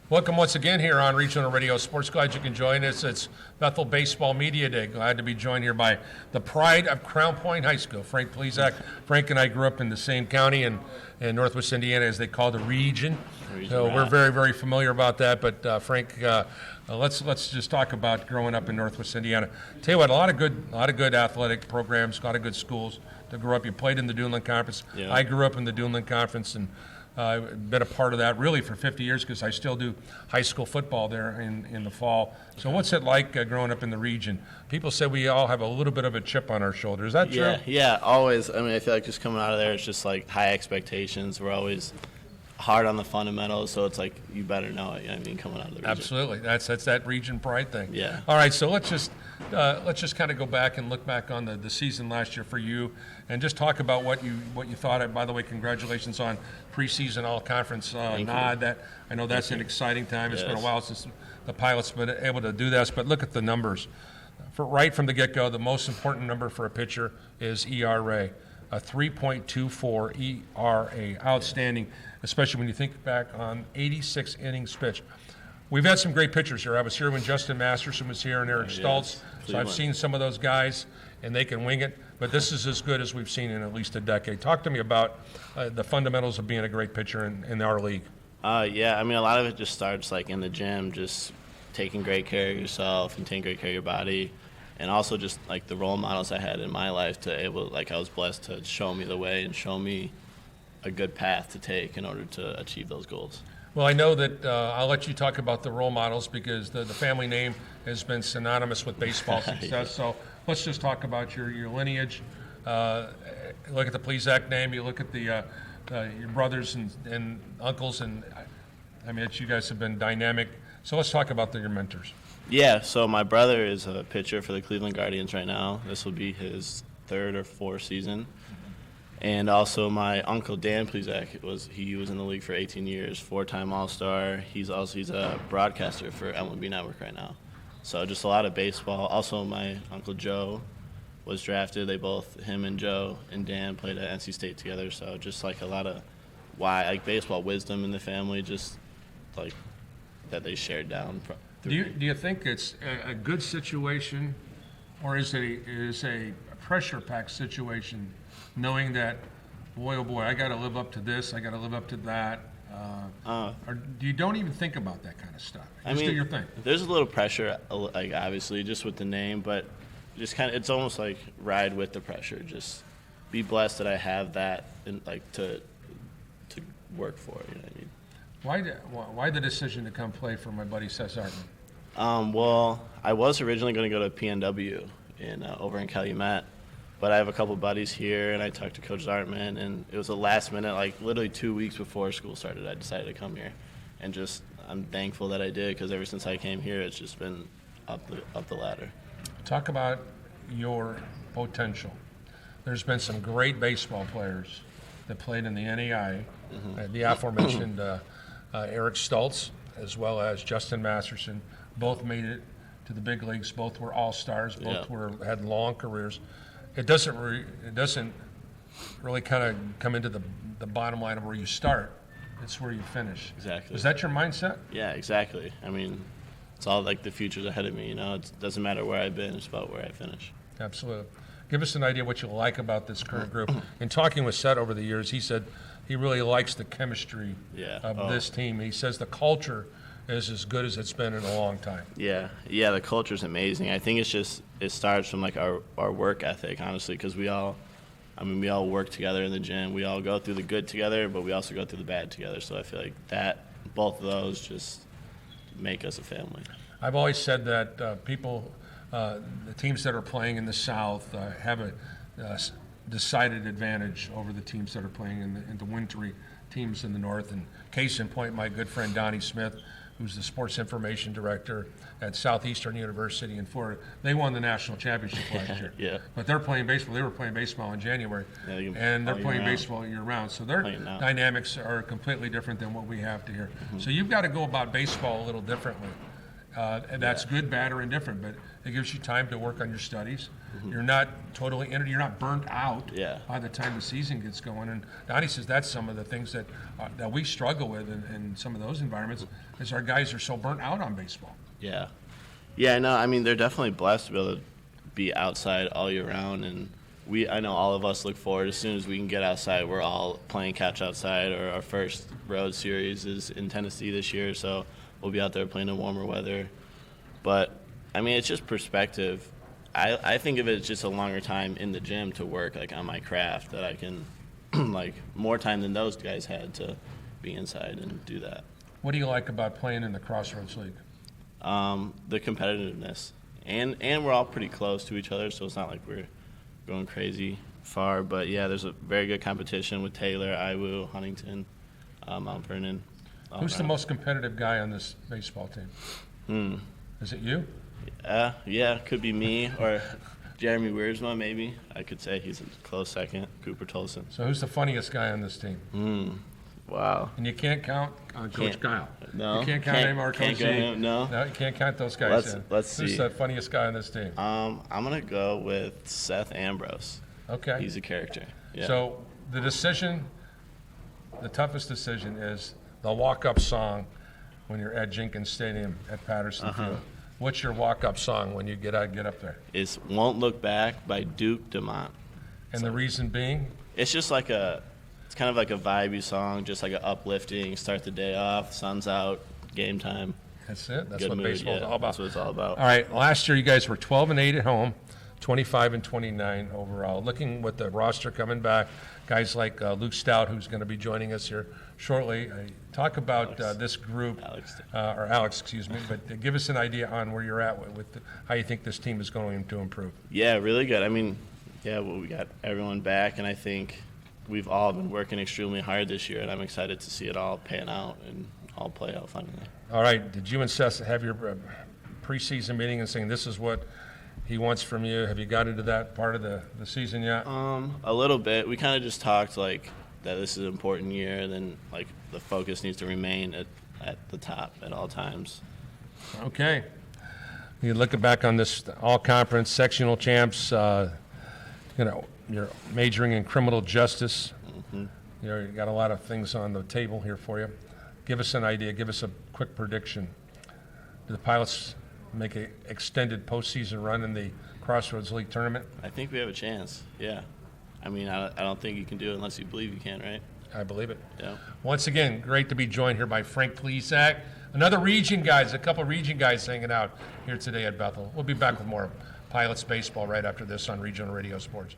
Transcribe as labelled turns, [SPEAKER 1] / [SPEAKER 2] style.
[SPEAKER 1] Welcome once again here on Regional Radio Sports. Glad you can join us. It's Bethel Baseball Media Day. Glad to be joined here by the pride of Crown Point High School, Frank Plesac. Frank and I grew up in the same county in Northwest Indiana, as they call the region. So we're very, very familiar about that. But Frank, let's just talk about growing up in Northwest Indiana. Tell you what, a lot of good athletic programs, a lot of good schools to grow up. You played in the Duneland Conference.
[SPEAKER 2] Yeah.
[SPEAKER 1] I grew up in the Duneland Conference, and I've been a part of that really for 50 years because I still do high school football there in the fall. So what's it like growing up in the region? People say we all have a little bit of a chip on our shoulder. Is that true?
[SPEAKER 2] Yeah, always. I mean, I feel like just coming out of there, it's just like high expectations. We're always hard on the fundamentals, so it's like you better know it. You know what I mean, coming out of the region.
[SPEAKER 1] Absolutely. That's that region pride thing.
[SPEAKER 2] Yeah.
[SPEAKER 1] All right, so let's just kind of go back and look back on the season last year for you, and just talk about what you thought. By the way, congratulations on preseason all-conference nod. That I know that's an exciting time. It's been a while since the Pilots been able to do this, but look at the numbers. Right from the get-go, the most important number for a pitcher is ERA. A 3.24 ERA, outstanding, especially when you think back on 86 innings pitched. We've had some great pitchers here. I was here when Justin Masterson was here and Eric Stoltz, so I've seen some of those guys, and they can wing it, but this is as good as we've seen in at least a decade. Talk to me about the fundamentals of being a great pitcher in our league.
[SPEAKER 2] Yeah, I mean, a lot of it just starts like in the gym, just taking great care of yourself and taking great care of your body. And also just like the role models I had in my life I was blessed to show me the way and show me a good path to take in order to achieve those goals.
[SPEAKER 1] Well, I know that I'll let you talk about the role models because the family name has been synonymous with baseball success.
[SPEAKER 2] Yeah.
[SPEAKER 1] So let's just talk about your lineage. Look at the Plesac name. You look at your brothers and uncles, and I mean, you guys have been dynamic. So let's talk about your mentors.
[SPEAKER 2] Yeah, so my brother is a pitcher for the Cleveland Guardians right now. This will be his third or fourth season. And also my uncle Dan Plesac, he was in the league for 18 years, 4-time All-Star. He's a broadcaster for MLB Network right now. So just a lot of baseball. Also my Uncle Joe was drafted. Him and Joe and Dan played at NC State together. So just like a lot of baseball wisdom in the family, just like that they shared down.
[SPEAKER 1] Do you think it's a good situation, or is it a pressure-packed situation, knowing that, boy, oh boy, I got to live up to this, I got to live up to that, or you don't even think about that kind of stuff? Just do your thing.
[SPEAKER 2] There's a little pressure, like obviously, just with the name, but just kind of, it's almost like ride with the pressure. Just be blessed that I have that, and like to work for it. You know what I mean?
[SPEAKER 1] Why the decision to come play for my buddy Seth Zartman?
[SPEAKER 2] Well, I was originally going to go to PNW over in Calumet, but I have a couple buddies here, and I talked to Coach Zartman, and it was a last minute, like literally 2 weeks before school started, I decided to come here, and I'm thankful that I did because ever since I came here, it's just been up the ladder.
[SPEAKER 1] Talk about your potential. There's been some great baseball players that played in the NAIA, the aforementioned Eric Stoltz, as well as Justin Masterson, both made it to the big leagues. Both were all-stars. Both had long careers. It doesn't really kind of come into the bottom line of where you start. It's where you finish.
[SPEAKER 2] Exactly.
[SPEAKER 1] Is that your mindset?
[SPEAKER 2] Yeah, exactly. I mean, it's all like the future's ahead of me. You know, it doesn't matter where I've been. It's about where I finish.
[SPEAKER 1] Absolutely. Give us an idea what you like about this current group. In talking with Seth over the years, he said he really likes the chemistry of this team. He says the culture is as good as it's been in a long time.
[SPEAKER 2] Yeah, the culture's amazing. I think it starts from like our work ethic, honestly, because we all work together in the gym. We all go through the good together, but we also go through the bad together. So I feel like both of those just make us a family.
[SPEAKER 1] I've always said that the teams that are playing in the South have a decided advantage over the teams that are playing in the wintry teams in the North. And case in point, my good friend Donnie Smith, who's the sports information director at Southeastern University in Florida, they won the national championship last year.
[SPEAKER 2] Yeah.
[SPEAKER 1] But they're playing baseball. They were playing baseball in January, and they're playing baseball year-round. So their dynamics are completely different than what we have to here. So you've got to go about baseball a little differently. And that's good, bad, or indifferent, but it gives you time to work on your studies. You're not totally you're not burnt out by the time the season gets going. And Donnie says that's some of the things that we struggle with in some of those environments is our guys are so burnt out on baseball.
[SPEAKER 2] Yeah. Yeah, no, I mean, they're definitely blessed to be able to be outside all year round. And I know all of us look forward as soon as we can get outside. We're all playing catch outside, or our first road series is in Tennessee this year, so we'll be out there playing in warmer weather. But, I mean, it's just perspective. I think of it as just a longer time in the gym to work, like, on my craft, that I can, like, more time than those guys had to be inside and do that.
[SPEAKER 1] What do you like about playing in the Crossroads League?
[SPEAKER 2] The competitiveness. And we're all pretty close to each other, so it's not like we're going crazy far. But, yeah, there's a very good competition with Taylor, Iwu, Huntington, Mount Vernon.
[SPEAKER 1] Who's the most competitive guy on this baseball team? Is it you?
[SPEAKER 2] Yeah, could be me or Jeremy Wiersma, maybe. I could say he's a close second. Cooper Tolson.
[SPEAKER 1] So who's the funniest guy on this team?
[SPEAKER 2] Wow.
[SPEAKER 1] And you can't count on Coach Kyle.
[SPEAKER 2] No.
[SPEAKER 1] You can't count him or Coach Z.
[SPEAKER 2] No,
[SPEAKER 1] you can't count those guys.
[SPEAKER 2] Let's see.
[SPEAKER 1] Who's the funniest guy on this team?
[SPEAKER 2] I'm going to go with Seth Ambrose.
[SPEAKER 1] Okay.
[SPEAKER 2] He's a character. Yeah.
[SPEAKER 1] So the toughest decision is the walk-up song when you're at Jenkins Stadium at Patterson Field. What's your walk-up song when you get up there?
[SPEAKER 2] It's Won't Look Back by Duke Dumont.
[SPEAKER 1] And the reason being?
[SPEAKER 2] It's just like it's kind of like a vibey song, just like an uplifting, start the day off, sun's out, game time.
[SPEAKER 1] That's it? That's
[SPEAKER 2] Good
[SPEAKER 1] what
[SPEAKER 2] mood,
[SPEAKER 1] baseball's all about.
[SPEAKER 2] That's what it's all about.
[SPEAKER 1] All right, last year you guys were 12-8 at home, 25-29 overall. Looking with the roster coming back, guys like Luke Stout, who's going to be joining us here shortly. Talk about this group, Alex, excuse me, but give us an idea on where you're at with how you think this team is going to improve.
[SPEAKER 2] Yeah, really good. I mean, we got everyone back, and I think we've all been working extremely hard this year, and I'm excited to see it all pan out and all play out finally. All
[SPEAKER 1] right, did you and Seth have your preseason meeting and saying this is what he wants from you? Have you got into that part of the season yet?
[SPEAKER 2] A little bit. We kind of just talked like that this is an important year, and then like the focus needs to remain at the top at all times.
[SPEAKER 1] Okay. You look back on this all-conference sectional champs. You're majoring in criminal justice. You got a lot of things on the table here for you. Give us an idea. Give us a quick prediction. Do the Pilots make an extended postseason run in the Crossroads League tournament?
[SPEAKER 2] I think we have a chance, yeah. I mean, I don't think you can do it unless you believe you can, right?
[SPEAKER 1] I believe it.
[SPEAKER 2] Yeah.
[SPEAKER 1] Once again, great to be joined here by Frank Plesac. Another region guys, a couple region guys hanging out here today at Bethel. We'll be back with more Pilots baseball right after this on Regional Radio Sports.